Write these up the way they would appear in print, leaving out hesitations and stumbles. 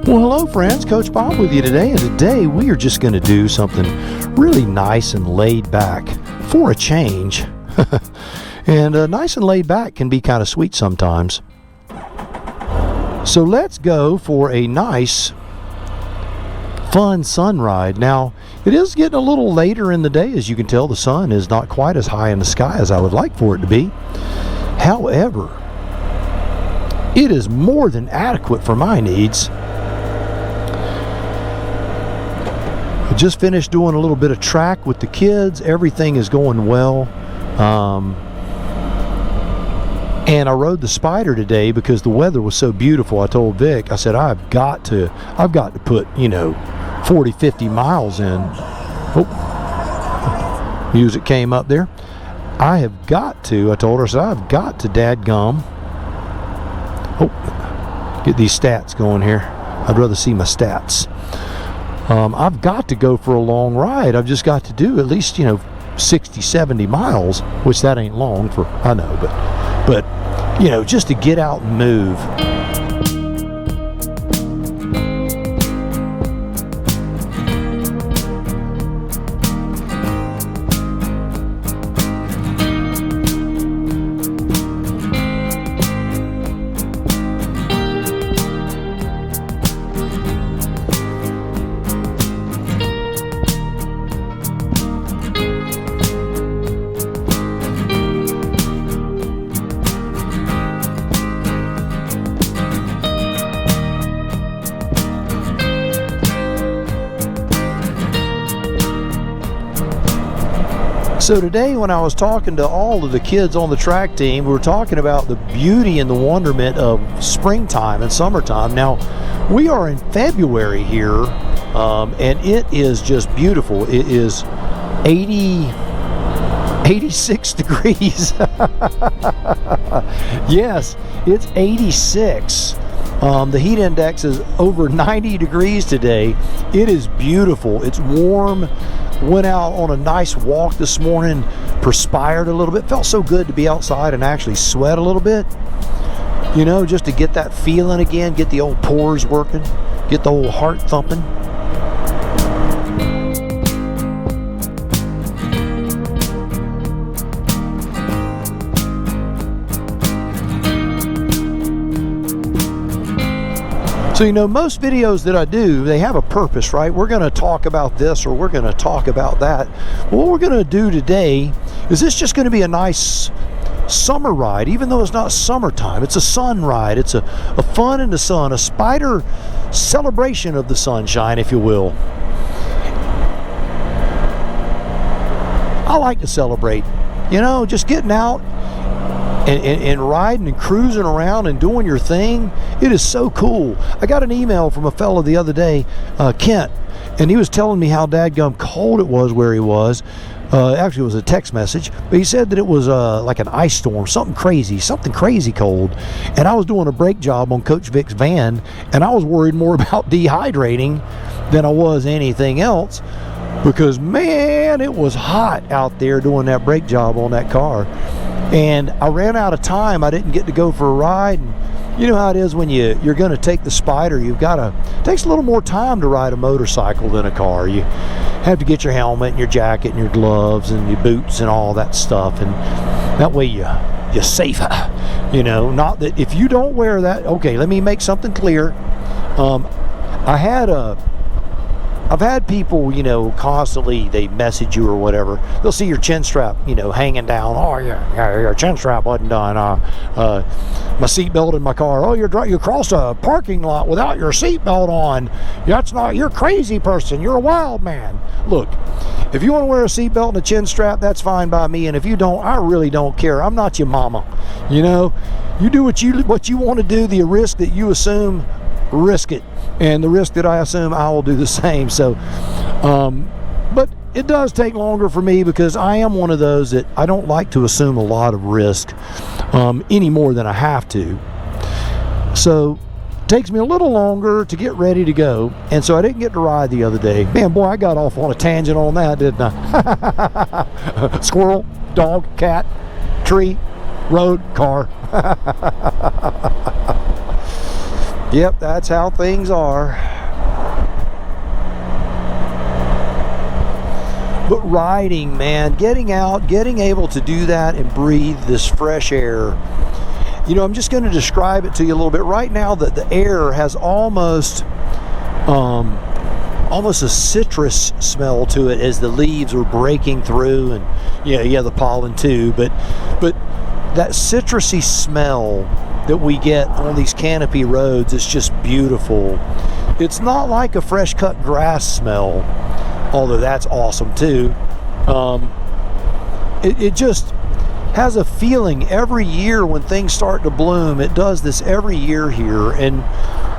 Well, hello friends, Coach Bob with you today, and today we are just going to do something really nice and laid back for a change. And nice and laid back can be kind of sweet sometimes. So let's go for a nice, fun sun ride. Now, it is getting a little later in the day. As you can tell, the sun is not quite as high in the sky as I would like for it to be. However, it is more than adequate for my needs. I just finished doing a little bit of track with the kids. Everything is going well. And I rode the Spyder today because the weather was so beautiful. I told Vic, I said, I've got to put, 40, 50 miles in. Oh, music came up there. I told her, I said, I've got to dadgum. Oh, get these stats going here. I'd rather see my stats. I've got to go for a long ride. I've just got to do at least, 60, 70 miles, which that ain't long for, I know, but just to get out and move. So today when I was talking to all of the kids on the track team, we were talking about the beauty and the wonderment of springtime and summertime. Now, we are in February here, and it is just beautiful. It is 86 degrees. Yes, it's 86. The heat index is over 90 degrees today. It is beautiful. It's warm. Went out on a nice walk this morning, perspired a little bit. Felt so good to be outside and actually sweat a little bit. Just to get that feeling again, get the old pores working, get the old heart thumping. So, most videos that I do, they have a purpose, right? We're going to talk about this or we're going to talk about that. What we're going to do today is this just going to be a nice summer ride, even though it's not summertime. It's a sun ride. It's a fun in the sun, a Spyder celebration of the sunshine, if you will. I like to celebrate, just getting out and riding and cruising around and doing your thing. It is so cool. I got an email from a fellow the other day, Kent, and he was telling me how dadgum cold it was where he was. Actually, it was a text message, but he said that it was like an ice storm, something crazy cold. And I was doing a brake job on Coach Vic's van, and I was worried more about dehydrating than I was anything else, because man, it was hot out there doing that brake job on that car. And I ran out of time. I didn't get to go for a ride. And you know how it is when you're going to take the Spyder. It takes a little more time to ride a motorcycle than a car. You have to get your helmet and your jacket and your gloves and your boots and all that stuff. And that way you're safer. Not that if you don't wear that. Okay, let me make something clear. I've had people, constantly, they message you or whatever. They'll see your chin strap, hanging down. Oh, yeah, your chin strap wasn't done. My seatbelt in my car. Oh, you crossed a parking lot without your seatbelt on. You're a crazy person. You're a wild man. Look, if you want to wear a seatbelt and a chin strap, that's fine by me. And if you don't, I really don't care. I'm not your mama. You do what you want to do. The risk that you assume, risk it. And the risk that I assume, I will do the same. So, but it does take longer for me because I am one of those that I don't like to assume a lot of risk any more than I have to. So it takes me a little longer to get ready to go. And so I didn't get to ride the other day. Man, boy, I got off on a tangent on that, didn't I? Squirrel, dog, cat, tree, road, car. Yep, that's how things are. But riding, man, getting out, getting able to do that and breathe this fresh air. You know, I'm just going to describe it to you a little bit. Right now, the air has almost a citrus smell to it as the leaves are breaking through, and yeah, the pollen too. But that citrusy smell that we get on these canopy roads is just beautiful. It's not like a fresh cut grass smell, although that's awesome too. It just has a feeling every year when things start to bloom. It does this every year here, and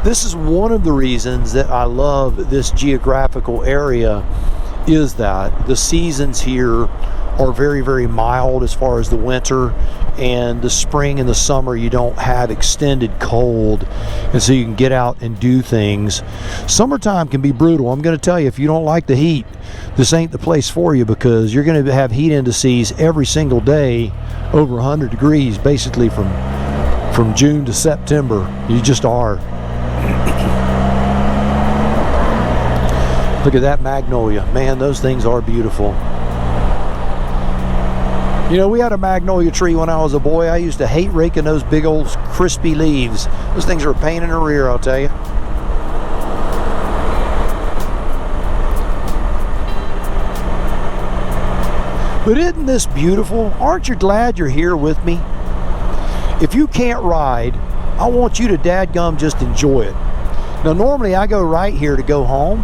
this is one of the reasons that I love this geographical area, is that the seasons here are very, very mild as far as the winter, and the spring and the summer you don't have extended cold, and so you can get out and do things. Summertime can be brutal. I'm going to tell you, if you don't like the heat, this ain't the place for you, because you're going to have heat indices every single day over 100 degrees basically from June to September. You just are. Look at that magnolia. Man, those things are beautiful. You know, we had a magnolia tree when I was a boy. I used to hate raking those big old crispy leaves. Those things are a pain in the rear, I'll tell you. But isn't this beautiful? Aren't you glad you're here with me? If you can't ride, I want you to dadgum just enjoy it. Now, normally I go right here to go home,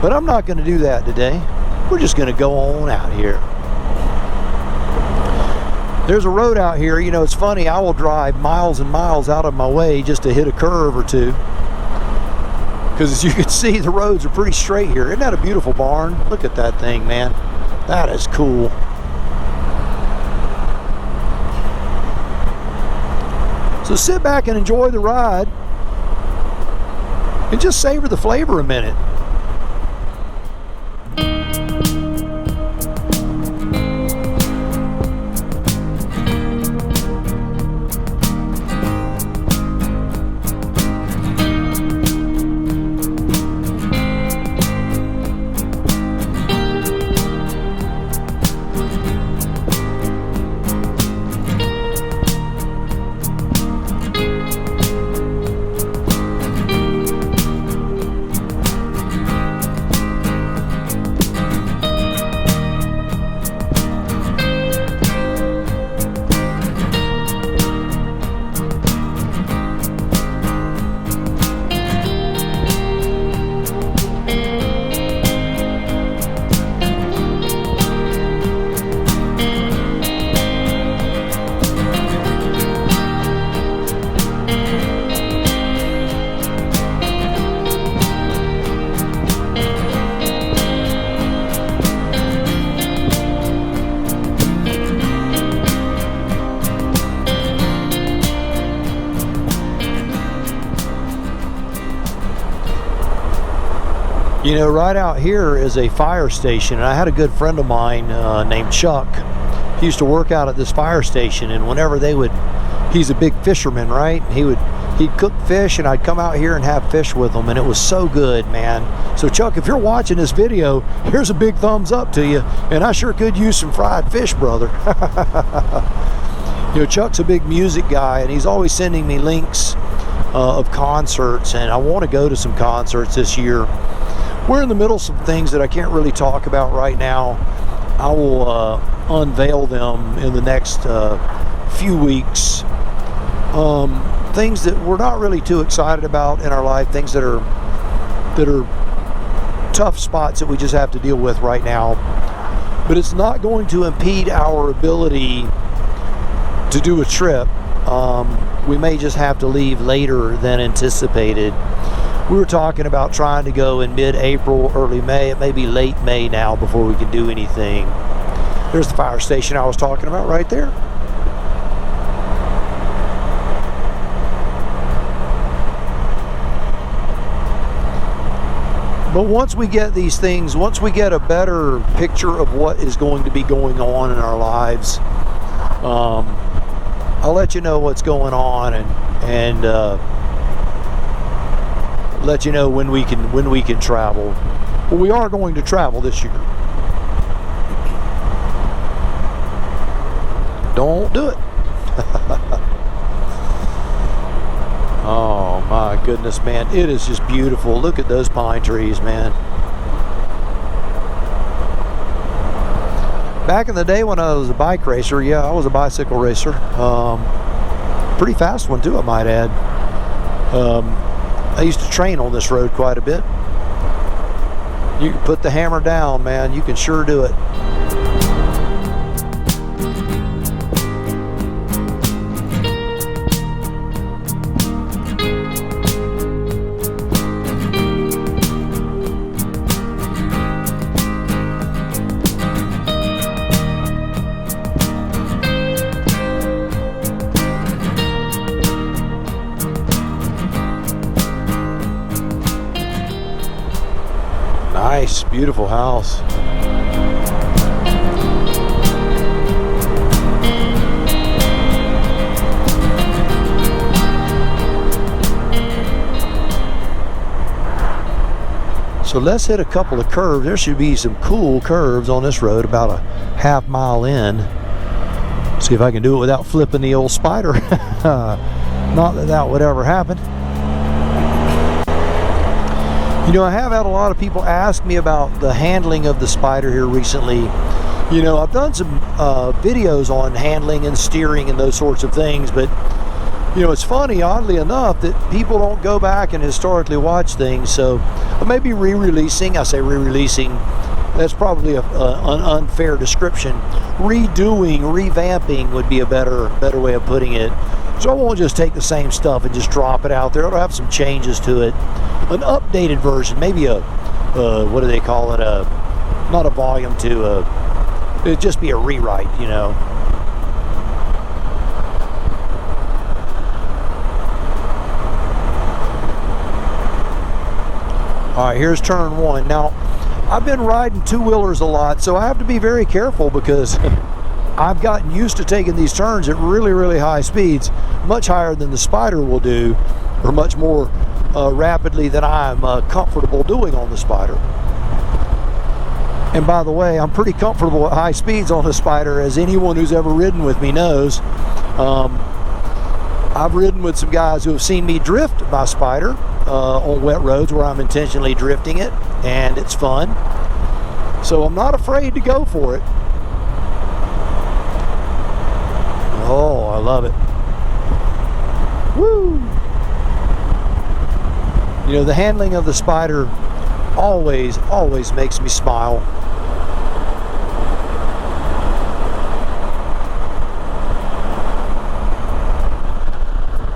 but I'm not going to do that today. We're just going to go on out here. There's a road out here. You know, it's funny, I will drive miles and miles out of my way just to hit a curve or two, because as you can see, the roads are pretty straight here. Isn't that a beautiful barn? Look at that thing, man. That is cool. So sit back and enjoy the ride, and just savor the flavor a minute. You know, right out here is a fire station, and I had a good friend of mine named Chuck. He used to work out at this fire station, and whenever they would, he's a big fisherman, right? He'd cook fish, and I'd come out here and have fish with him, and it was so good, man. So Chuck, if you're watching this video, here's a big thumbs up to you, and I sure could use some fried fish, brother. You know, Chuck's a big music guy, and he's always sending me links of concerts, and I want to go to some concerts this year. We're in the middle of some things that I can't really talk about right now. I will unveil them in the next few weeks. Things that we're not really too excited about in our life, things that are tough spots that we just have to deal with right now. But it's not going to impede our ability to do a trip. We may just have to leave later than anticipated. We were talking about trying to go in mid-April, early May. It may be late May now before we can do anything. There's the fire station I was talking about right there. But once we get these things, once we get a better picture of what is going to be going on in our lives, I'll let you know what's going on, and let you know when we can travel. Well, we are going to travel this year. Don't do it. Oh my goodness, man. It is just beautiful. Look at those pine trees, man. Back in the day when I was a bike racer, yeah, I was a bicycle racer. Pretty fast one too, I might add. I used to train on this road quite a bit. You can put the hammer down, man. You can sure do it. Nice, beautiful house. So let's hit a couple of curves. There should be some cool curves on this road about a half mile in. See if I can do it without flipping the old Spyder. Not that that would ever happen. You know, I have had a lot of people ask me about the handling of the Spyder here recently. You know, I've done some videos on handling and steering and those sorts of things, but you know, it's funny, oddly enough, that people don't go back and historically watch things. So I may be re-releasing. I say re-releasing, that's probably an unfair description. Redoing, revamping would be a better way of putting it. So I won't just take the same stuff and just drop it out there. It'll have some changes to it. An updated version, maybe a, what do they call it? Not a volume 2, it'd just be a rewrite, you know. All right, here's turn 1. Now, I've been riding two-wheelers a lot, so I have to be very careful because I've gotten used to taking these turns at really, really high speeds, much higher than the Spyder will do, or much more rapidly than I'm comfortable doing on the Spyder. And by the way, I'm pretty comfortable at high speeds on the Spyder, as anyone who's ever ridden with me knows. I've ridden with some guys who have seen me drift my Spyder on wet roads where I'm intentionally drifting it, and it's fun. So I'm not afraid to go for it. Oh, I love it. Woo! You know, the handling of the Spyder always makes me smile.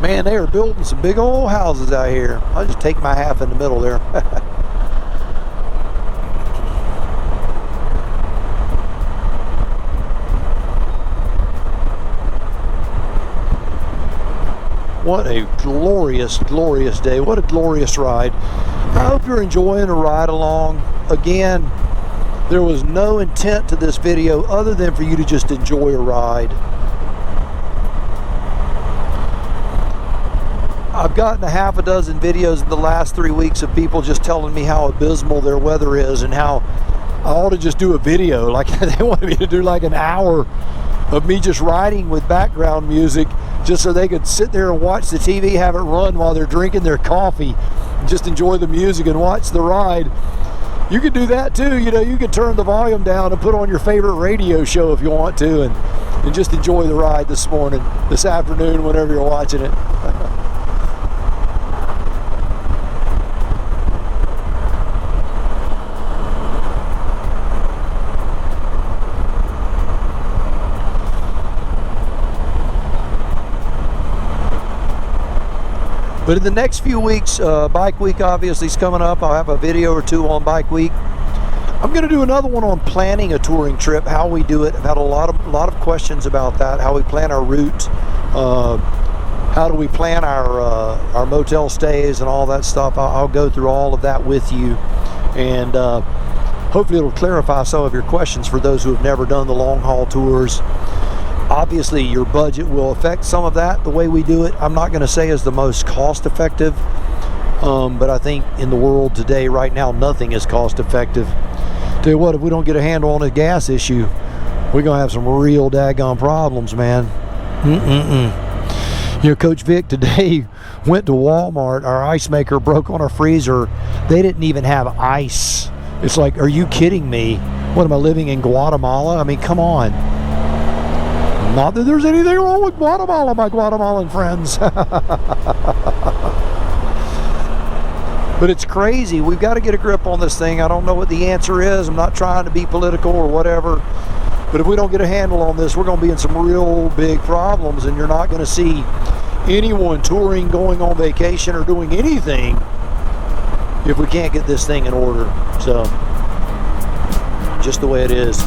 Man, they are building some big old houses out here. I'll just take my half in the middle there. What a glorious, glorious day. What a glorious ride. I hope you're enjoying the ride along. Again, there was no intent to this video other than for you to just enjoy a ride. I've gotten a half a dozen videos in the last 3 weeks of people just telling me how abysmal their weather is and how I ought to just do a video. Like they wanted me to do like an hour of me just riding with background music just so they could sit there and watch the TV, have it run while they're drinking their coffee, and just enjoy the music and watch the ride. You could do that too. You know, you could turn the volume down and put on your favorite radio show if you want to, and just enjoy the ride this morning, this afternoon, whenever you're watching it. But in the next few weeks, Bike Week obviously is coming up. I'll have a video or two on Bike Week. I'm going to do another one on planning a touring trip, how we do it. I've had a lot of questions about that, how we plan our route, how do we plan our motel stays and all that stuff. I'll go through all of that with you, and hopefully it'll clarify some of your questions for those who have never done the long haul tours. Obviously, your budget will affect some of that. The way we do it, I'm not going to say is the most cost effective. But I think in the world today, right now, nothing is cost effective. Tell you what, if we don't get a handle on the gas issue, we're gonna have some real daggone problems, man. You know, Coach Vic today went to Walmart. Our ice maker broke on our freezer. They didn't even have ice. It's like, are you kidding me? What, am I living in Guatemala? I mean, come on. Not that there's anything wrong with Guatemala, my Guatemalan friends. But it's crazy. We've got to get a grip on this thing. I don't know what the answer is. I'm not trying to be political or whatever. But if we don't get a handle on this, we're going to be in some real big problems, and you're not going to see anyone touring, going on vacation, or doing anything if we can't get this thing in order. So, just the way it is.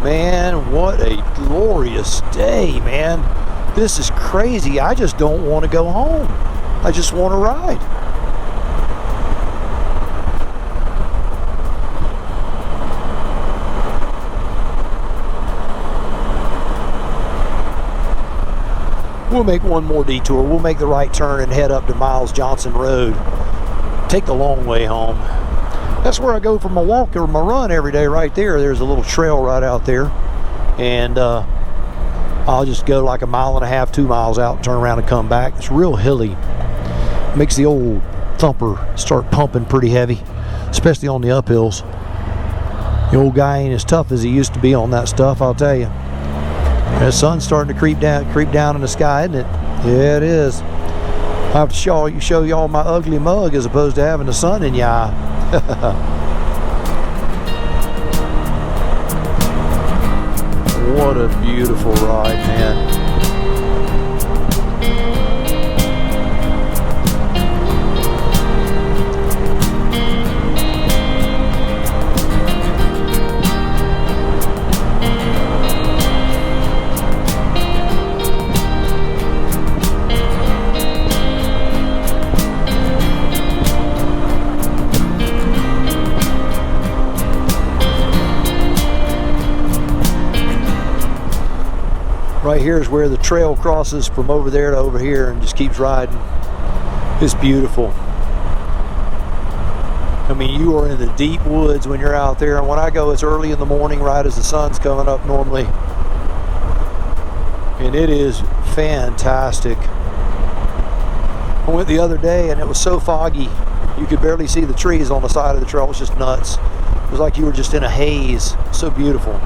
Man, what a glorious day, man. This is crazy. I just don't want to go home. I just want to ride. We'll make one more detour. We'll make the right turn and head up to Miles Johnson Road. Take the long way home. That's where I go for my walk or my run every day, right there. There's a little trail right out there. And I'll just go like 1.5 miles, 2 miles out and turn around and come back. It's real hilly. Makes the old thumper start pumping pretty heavy, especially on the uphills. The old guy ain't as tough as he used to be on that stuff, I'll tell you. And the sun's starting to creep down in the sky, isn't it? Yeah, it is. I have to show y'all my ugly mug as opposed to having the sun in your eye. What a beautiful ride, man. Right here is where the trail crosses from over there to over here and just keeps riding. It's beautiful. I mean, you are in the deep woods when you're out there, and when I go, it's early in the morning, right as the sun's coming up normally. And it is fantastic. I went the other day and it was so foggy, you could barely see the trees on the side of the trail. It was just nuts. It was like you were just in a haze. So beautiful.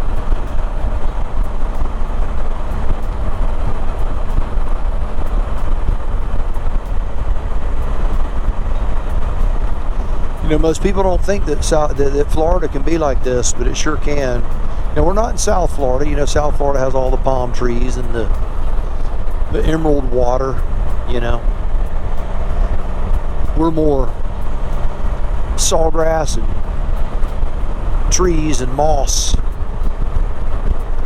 You know, most people don't think that Florida can be like this, but it sure can. Now, we're not in South Florida. You know, South Florida has all the palm trees and the emerald water, you know. We're more sawgrass and trees and moss,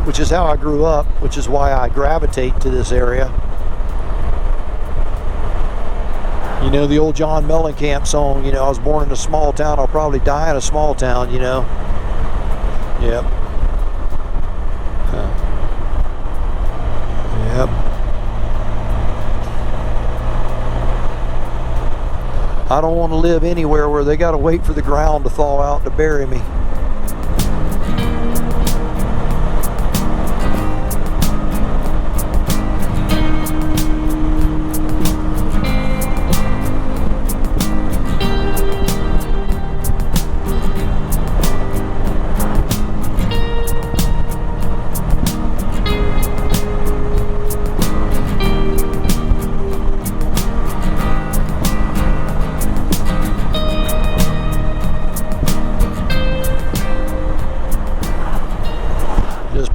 which is how I grew up, which is why I gravitate to this area. You know, the old John Mellencamp song, you know, I was born in a small town, I'll probably die in a small town, you know. Yep. Yep. I don't want to live anywhere where they got to wait for the ground to thaw out to bury me.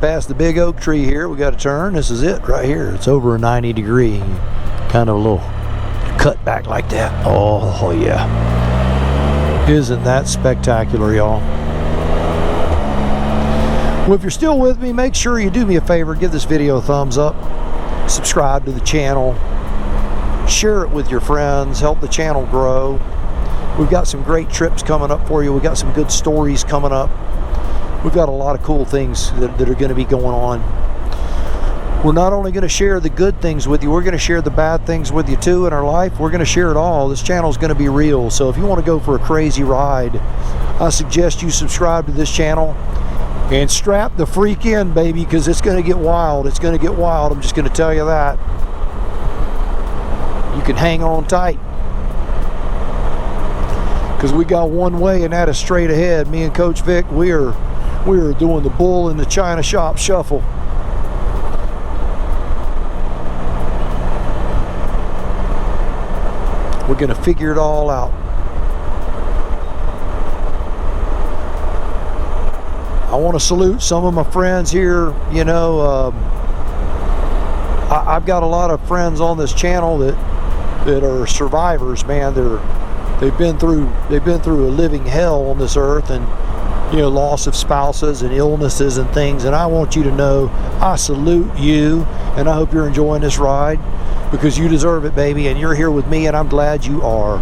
Past the big oak tree here, we got to turn. This is it right here. It's over a 90-degree, kind of a little cut back like that. Oh yeah, isn't that spectacular, y'all? Well, if you're still with me, make sure you do me a favor, give this video a thumbs up, subscribe to the channel, share it with your friends, help the channel grow. We've got some great trips coming up for you. We've got some good stories coming up. We've got a lot of cool things that are going to be going on. We're not only going to share the good things with you, we're going to share the bad things with you too in our life. We're going to share it all. This channel is going to be real. So if you want to go for a crazy ride, I suggest you subscribe to this channel and strap the freak in, baby, because it's going to get wild. It's going to get wild. I'm just going to tell you that. You can hang on tight, because we got one way, and that is straight ahead. Me and Coach Vic, we are doing the bull in the china shop shuffle. We're going to figure it all out. I want to salute some of my friends here. You know, I've got a lot of friends on this channel that are survivors, man. They've been through a living hell on this earth, and you know, loss of spouses and illnesses and things. And I want you to know I salute you, and I hope you're enjoying this ride, because you deserve it, baby, and you're here with me, and I'm glad you are.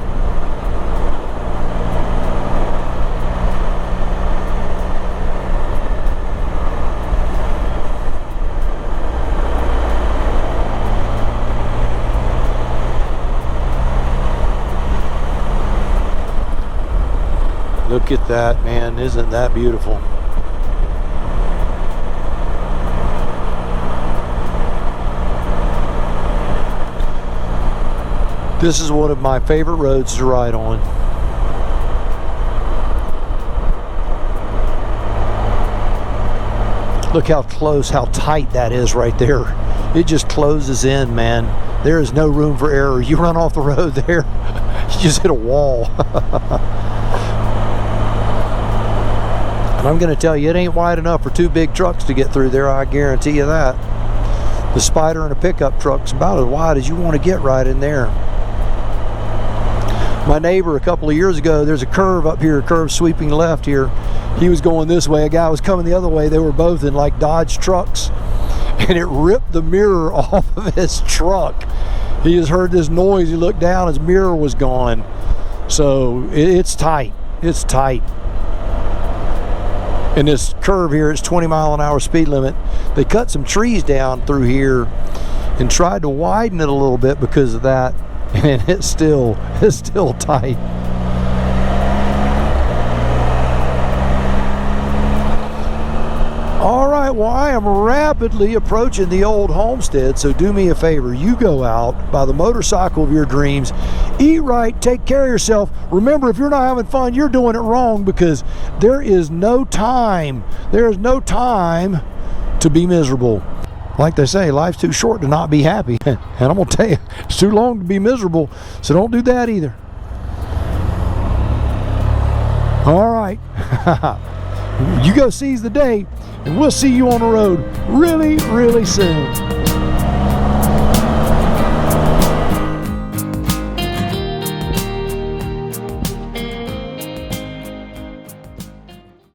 Look at that, man. Isn't that beautiful? This is one of my favorite roads to ride on. Look how close, how tight that is right there. It just closes in, man. There is no room for error. You run off the road there, you just hit a wall. And I'm going to tell you, it ain't wide enough for two big trucks to get through there, I guarantee you that. The Spyder and a pickup truck's about as wide as you want to get right in there. My neighbor, a couple of years ago, there's a curve up here, a curve sweeping left here. He was going this way, a guy was coming the other way. They were both in like Dodge trucks, and it ripped the mirror off of his truck. He just heard this noise. He looked down, his mirror was gone. So it's tight. It's tight. In this curve here, it's 20-mile-an-hour speed limit. They cut some trees down through here and tried to widen it a little bit because of that, and it's still tight. All right, well, I am rapidly approaching the old homestead, so do me a favor. You go out, buy the motorcycle of your dreams, eat right, take care of yourself. Remember, if you're not having fun, you're doing it wrong, because there is no time to be miserable. Like they say, life's too short to not be happy. And I'm going to tell you, it's too long to be miserable, so don't do that either. All right. You go seize the day, and we'll see you on the road really, really soon.